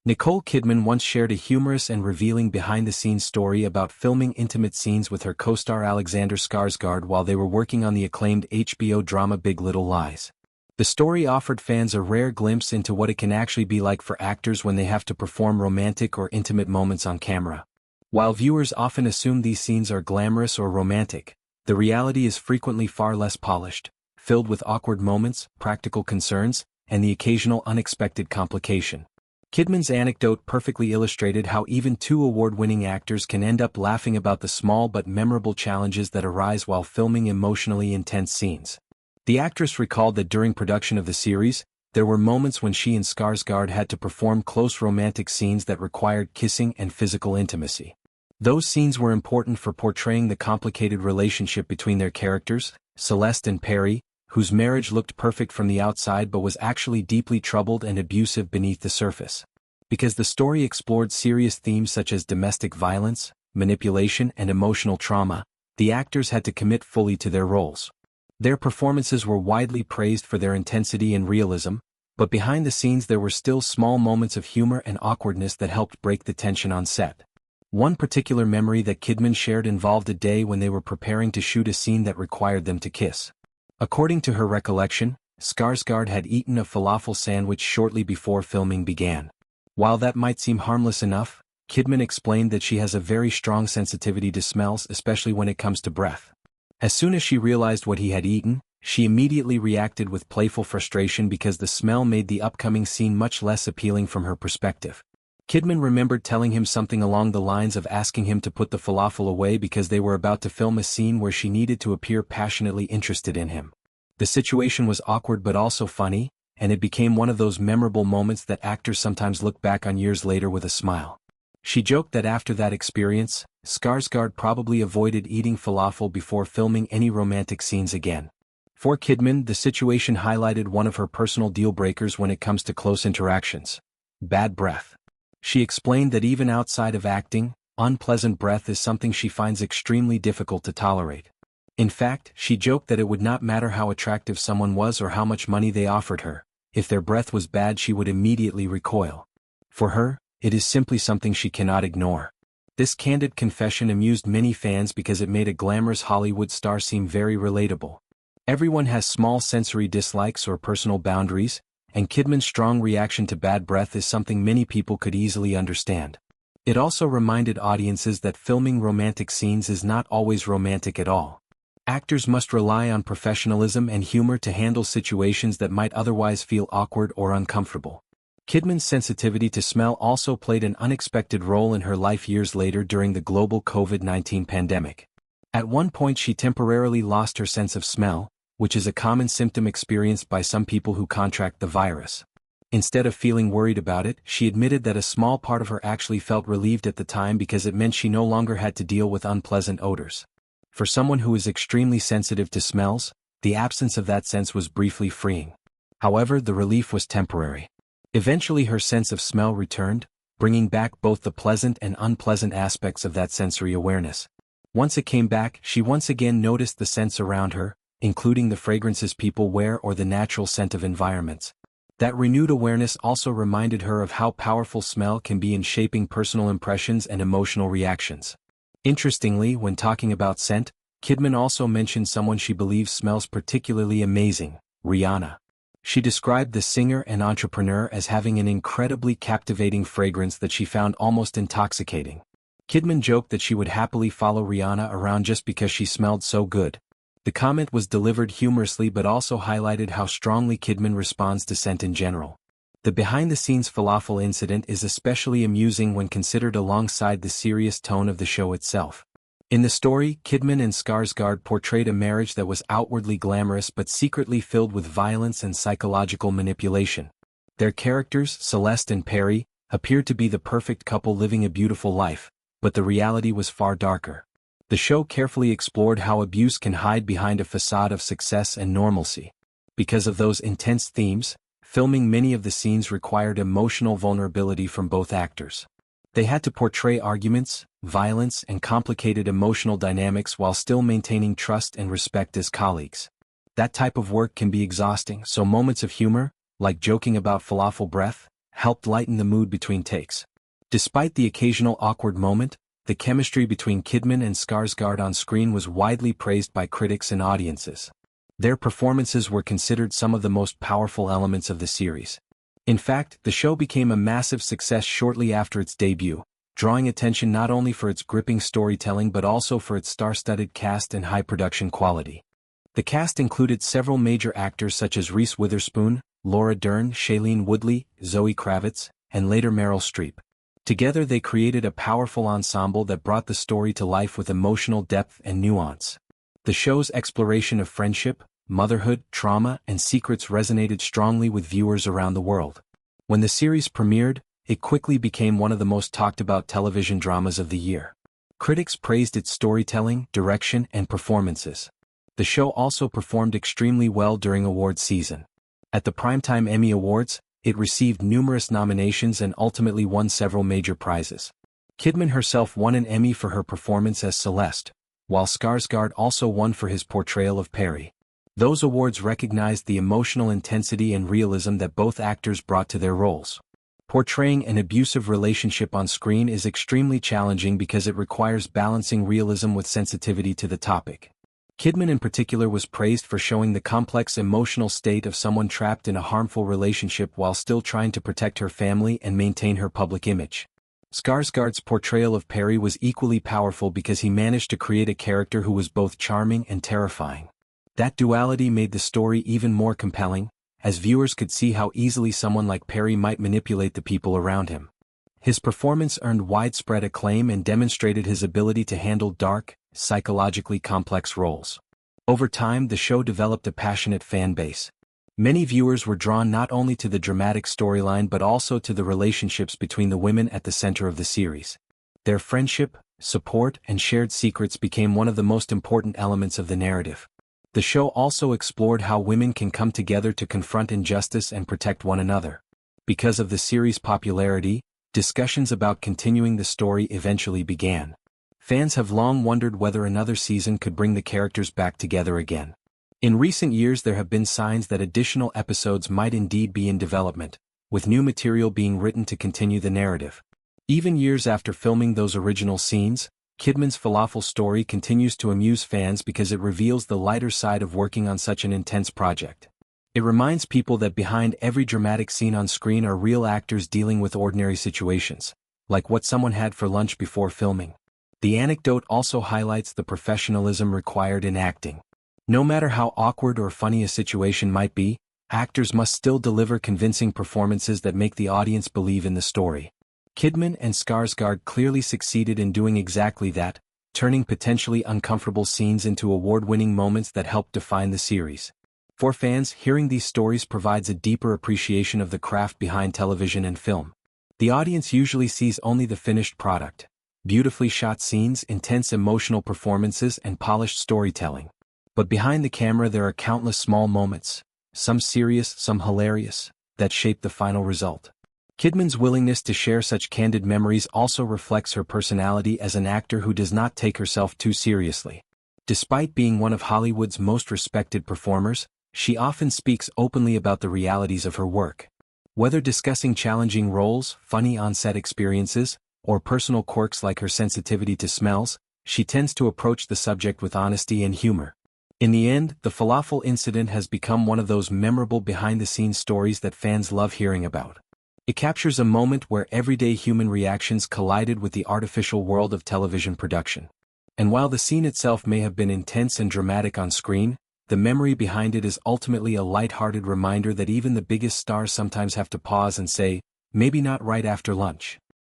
Nicole Kidman once shared a humorous and revealing behind-the-scenes story about filming intimate scenes with her co-star Alexander Skarsgård while they were working on the acclaimed HBO drama Big Little Lies. The story offered fans a rare glimpse into what it can actually be like for actors when they have to perform romantic or intimate moments on camera. While viewers often assume these scenes are glamorous or romantic, the reality is frequently far less polished, filled with awkward moments, practical concerns, and the occasional unexpected complication. Kidman's anecdote perfectly illustrated how even two award-winning actors can end up laughing about the small but memorable challenges that arise while filming emotionally intense scenes. The actress recalled that during production of the series, there were moments when she and Skarsgård had to perform close romantic scenes that required kissing and physical intimacy. Those scenes were important for portraying the complicated relationship between their characters, Celeste and Perry, whose marriage looked perfect from the outside but was actually deeply troubled and abusive beneath the surface. Because the story explored serious themes such as domestic violence, manipulation, and emotional trauma, the actors had to commit fully to their roles. Their performances were widely praised for their intensity and realism, but behind the scenes there were still small moments of humor and awkwardness that helped break the tension on set. One particular memory that Kidman shared involved a day when they were preparing to shoot a scene that required them to kiss. According to her recollection, Skarsgård had eaten a falafel sandwich shortly before filming began. While that might seem harmless enough, Kidman explained that she has a very strong sensitivity to smells, especially when it comes to breath. As soon as she realized what he had eaten, she immediately reacted with playful frustration because the smell made the upcoming scene much less appealing from her perspective. Kidman remembered telling him something along the lines of asking him to put the falafel away because they were about to film a scene where she needed to appear passionately interested in him. The situation was awkward but also funny, and it became one of those memorable moments that actors sometimes look back on years later with a smile. She joked that after that experience, Skarsgård probably avoided eating falafel before filming any romantic scenes again. For Kidman, the situation highlighted one of her personal deal-breakers when it comes to close interactions: bad breath. She explained that even outside of acting, unpleasant breath is something she finds extremely difficult to tolerate. In fact, she joked that it would not matter how attractive someone was or how much money they offered her. If their breath was bad, she would immediately recoil. For her, it is simply something she cannot ignore. This candid confession amused many fans because it made a glamorous Hollywood star seem very relatable. Everyone has small sensory dislikes or personal boundaries, and Kidman's strong reaction to bad breath is something many people could easily understand. It also reminded audiences that filming romantic scenes is not always romantic at all. Actors must rely on professionalism and humor to handle situations that might otherwise feel awkward or uncomfortable. Kidman's sensitivity to smell also played an unexpected role in her life years later during the global COVID-19 pandemic. At one point she temporarily lost her sense of smell, which is a common symptom experienced by some people who contract the virus. Instead of feeling worried about it, she admitted that a small part of her actually felt relieved at the time because it meant she no longer had to deal with unpleasant odors. For someone who is extremely sensitive to smells, the absence of that sense was briefly freeing. However, the relief was temporary. Eventually her sense of smell returned, bringing back both the pleasant and unpleasant aspects of that sensory awareness. Once it came back, she once again noticed the scents around her, including the fragrances people wear or the natural scent of environments. That renewed awareness also reminded her of how powerful smell can be in shaping personal impressions and emotional reactions. Interestingly, when talking about scent, Kidman also mentioned someone she believes smells particularly amazing: Rihanna. She described the singer and entrepreneur as having an incredibly captivating fragrance that she found almost intoxicating. Kidman joked that she would happily follow Rihanna around just because she smelled so good. The comment was delivered humorously but also highlighted how strongly Kidman responds to scent in general. The behind-the-scenes falafel incident is especially amusing when considered alongside the serious tone of the show itself. In the story, Kidman and Skarsgård portrayed a marriage that was outwardly glamorous but secretly filled with violence and psychological manipulation. Their characters, Celeste and Perry, appeared to be the perfect couple living a beautiful life, but the reality was far darker. The show carefully explored how abuse can hide behind a facade of success and normalcy. Because of those intense themes, filming many of the scenes required emotional vulnerability from both actors. They had to portray arguments, violence, and complicated emotional dynamics while still maintaining trust and respect as colleagues. That type of work can be exhausting, so moments of humor, like joking about falafel breath, helped lighten the mood between takes. Despite the occasional awkward moment, the chemistry between Kidman and Skarsgård on screen was widely praised by critics and audiences. Their performances were considered some of the most powerful elements of the series. In fact, the show became a massive success shortly after its debut, drawing attention not only for its gripping storytelling but also for its star-studded cast and high production quality. The cast included several major actors such as Reese Witherspoon, Laura Dern, Shailene Woodley, Zoe Kravitz, and later Meryl Streep. Together they created a powerful ensemble that brought the story to life with emotional depth and nuance. The show's exploration of friendship, motherhood, trauma, and secrets resonated strongly with viewers around the world. When the series premiered, it quickly became one of the most talked-about television dramas of the year. Critics praised its storytelling, direction, and performances. The show also performed extremely well during awards season. At the Primetime Emmy Awards, it received numerous nominations and ultimately won several major prizes. Kidman herself won an Emmy for her performance as Celeste, while Skarsgård also won for his portrayal of Perry. Those awards recognized the emotional intensity and realism that both actors brought to their roles. Portraying an abusive relationship on screen is extremely challenging because it requires balancing realism with sensitivity to the topic. Kidman in particular was praised for showing the complex emotional state of someone trapped in a harmful relationship while still trying to protect her family and maintain her public image. Skarsgård's portrayal of Perry was equally powerful because he managed to create a character who was both charming and terrifying. That duality made the story even more compelling, as viewers could see how easily someone like Perry might manipulate the people around him. His performance earned widespread acclaim and demonstrated his ability to handle dark, psychologically complex roles. Over time, the show developed a passionate fan base. Many viewers were drawn not only to the dramatic storyline but also to the relationships between the women at the center of the series. Their friendship, support, and shared secrets became one of the most important elements of the narrative. The show also explored how women can come together to confront injustice and protect one another. Because of the series' popularity, discussions about continuing the story eventually began. Fans have long wondered whether another season could bring the characters back together again. In recent years there have been signs that additional episodes might indeed be in development, with new material being written to continue the narrative. Even years after filming those original scenes, Kidman's falafel story continues to amuse fans because it reveals the lighter side of working on such an intense project. It reminds people that behind every dramatic scene on screen are real actors dealing with ordinary situations, like what someone had for lunch before filming. The anecdote also highlights the professionalism required in acting. No matter how awkward or funny a situation might be, actors must still deliver convincing performances that make the audience believe in the story. Kidman and Skarsgård clearly succeeded in doing exactly that, turning potentially uncomfortable scenes into award-winning moments that helped define the series. For fans, hearing these stories provides a deeper appreciation of the craft behind television and film. The audience usually sees only the finished product: beautifully shot scenes, intense emotional performances, and polished storytelling. But behind the camera there are countless small moments, some serious, some hilarious, that shape the final result. Kidman's willingness to share such candid memories also reflects her personality as an actor who does not take herself too seriously. Despite being one of Hollywood's most respected performers, she often speaks openly about the realities of her work. Whether discussing challenging roles, funny on-set experiences, or personal quirks like her sensitivity to smells, she tends to approach the subject with honesty and humor. In the end, the falafel incident has become one of those memorable behind-the-scenes stories that fans love hearing about. It captures a moment where everyday human reactions collided with the artificial world of television production. And while the scene itself may have been intense and dramatic on screen, the memory behind it is ultimately a light-hearted reminder that even the biggest stars sometimes have to pause and say, maybe not right after lunch.